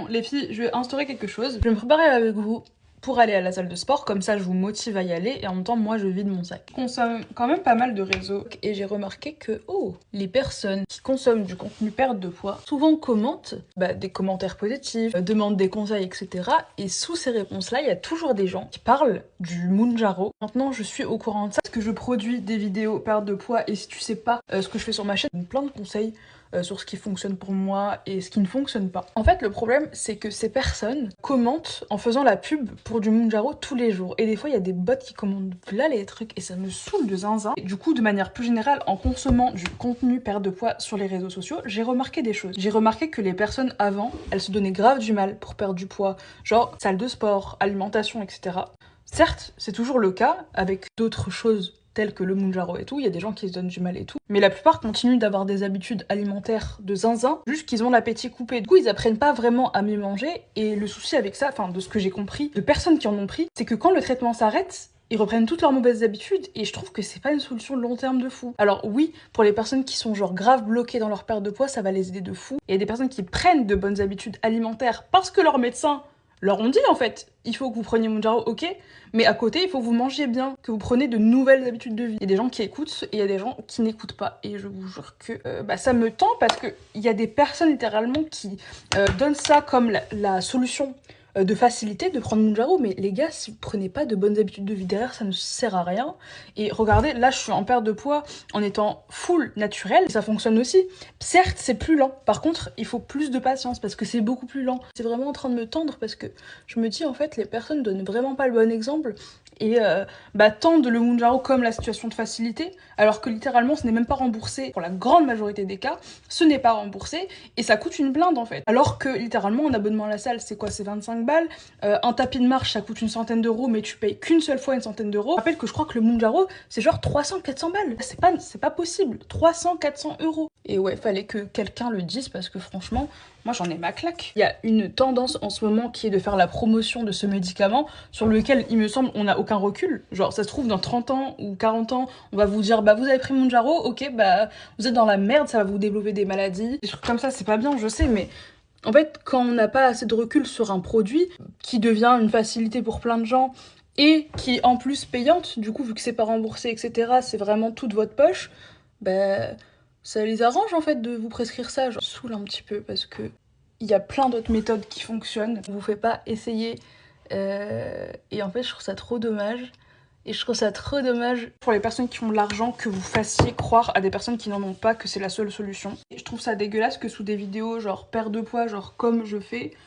les filles, je vais instaurer quelque chose. Je vais me préparer avec vous pour aller à la salle de sport, comme ça je vous motive à y aller et en même temps moi je vide mon sac. Je consomme quand même pas mal de réseaux et j'ai remarqué que les personnes qui consomment du contenu perte de poids souvent commentent des commentaires positifs, demandent des conseils, etc. Et sous ces réponses-là, il y a toujours des gens qui parlent du Mounjaro. Maintenant je suis au courant de ça parce que je produis des vidéos perte de poids et si tu sais pas ce que je fais sur ma chaîne, plein de conseils sur ce qui fonctionne pour moi et ce qui ne fonctionne pas. En fait, le problème, c'est que ces personnes commentent en faisant la pub pour du Mounjaro tous les jours. Et des fois, il y a des bots qui commandent là les trucs et ça me saoule de zinzin. Et du coup, de manière plus générale, en consommant du contenu perte de poids sur les réseaux sociaux, j'ai remarqué des choses. J'ai remarqué que les personnes avant, elles se donnaient grave du mal pour perdre du poids. Genre salle de sport, alimentation, etc. Certes, c'est toujours le cas avec d'autres choses tels que le Mounjaro et tout, il y a des gens qui se donnent du mal et tout, mais la plupart continuent d'avoir des habitudes alimentaires de zinzin, juste qu'ils ont l'appétit coupé. Du coup, ils apprennent pas vraiment à mieux manger, et le souci avec ça, enfin de ce que j'ai compris, de personnes qui en ont pris, c'est que quand le traitement s'arrête, ils reprennent toutes leurs mauvaises habitudes, et je trouve que c'est pas une solution de long terme de fou. Alors oui, pour les personnes qui sont genre grave bloquées dans leur perte de poids, ça va les aider de fou. Il y a des personnes qui prennent de bonnes habitudes alimentaires parce que leur médecin leur ont dit en fait, il faut que vous preniez Mounjaro, ok, mais à côté, il faut que vous mangiez bien, que vous preniez de nouvelles habitudes de vie. Il y a des gens qui écoutent et il y a des gens qui n'écoutent pas. Et je vous jure que ça me tend parce qu'il y a des personnes littéralement qui donnent ça comme la solution de facilité de prendre Mounjaro, mais les gars, si vous prenez pas de bonnes habitudes de vie derrière, ça ne sert à rien. Et regardez, là, je suis en perte de poids en étant full naturel, et ça fonctionne aussi. Certes, c'est plus lent. Par contre, il faut plus de patience parce que c'est beaucoup plus lent. C'est vraiment en train de me tendre parce que je me dis, en fait, les personnes donnent vraiment pas le bon exemple et tendent le Mounjaro comme la situation de facilité, alors que littéralement, ce n'est même pas remboursé. Pour la grande majorité des cas, ce n'est pas remboursé et ça coûte une blinde en fait. Alors que littéralement, un abonnement à la salle, c'est quoi? C'est 25 balles. Un tapis de marche, ça coûte une centaine d'euros, mais tu payes qu'une seule fois une centaine d'euros. Je rappelle que je crois que le Mounjaro, c'est genre 300-400 balles. C'est pas possible. 300-400 euros. Et ouais, fallait que quelqu'un le dise parce que franchement, moi j'en ai ma claque. Il y a une tendance en ce moment qui est de faire la promotion de ce médicament sur lequel il me semble on n'a aucun recul. Genre ça se trouve dans 30 ans ou 40 ans, on va vous dire vous avez pris Mounjaro, ok vous êtes dans la merde, ça va vous développer des maladies. Des trucs comme ça, c'est pas bien, je sais, mais en fait, quand on n'a pas assez de recul sur un produit qui devient une facilité pour plein de gens et qui est en plus payante, du coup, vu que c'est pas remboursé, etc., c'est vraiment toute votre poche, ça les arrange en fait de vous prescrire ça. Je saoule un petit peu parce que il y a plein d'autres méthodes qui fonctionnent. On vous fait pas essayer et en fait, je trouve ça trop dommage. Et je trouve ça trop dommage pour les personnes qui ont de l'argent que vous fassiez croire à des personnes qui n'en ont pas que c'est la seule solution. Et je trouve ça dégueulasse que sous des vidéos genre perte de poids, genre comme je fais,